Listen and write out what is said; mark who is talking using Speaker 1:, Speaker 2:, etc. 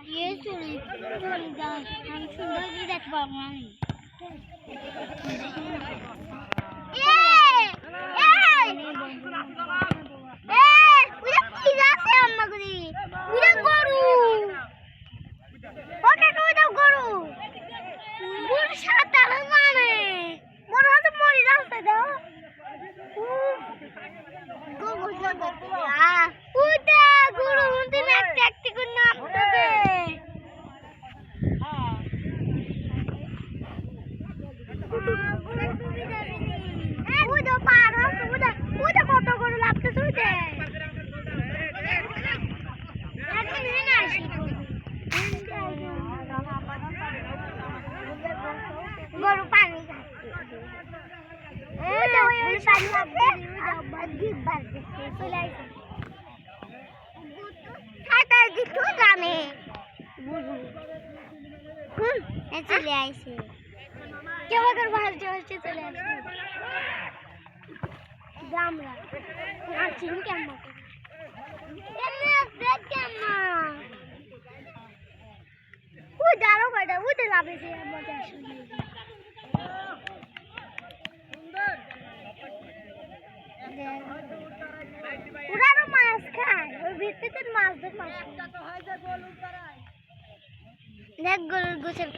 Speaker 1: ये सुनी थोड़ी दाल हम सुंदर की देख भगवान গরু পানি চলে আসে কেমন ভালতে হচ্ছে চলে আসে আমরা আসছি কেমন দাঁড়ো বেটা উঠে লাভে মজা আসে ওরা মাছ খায় ওর ভিত্তিতে মাছ দেখ গরুর গোছের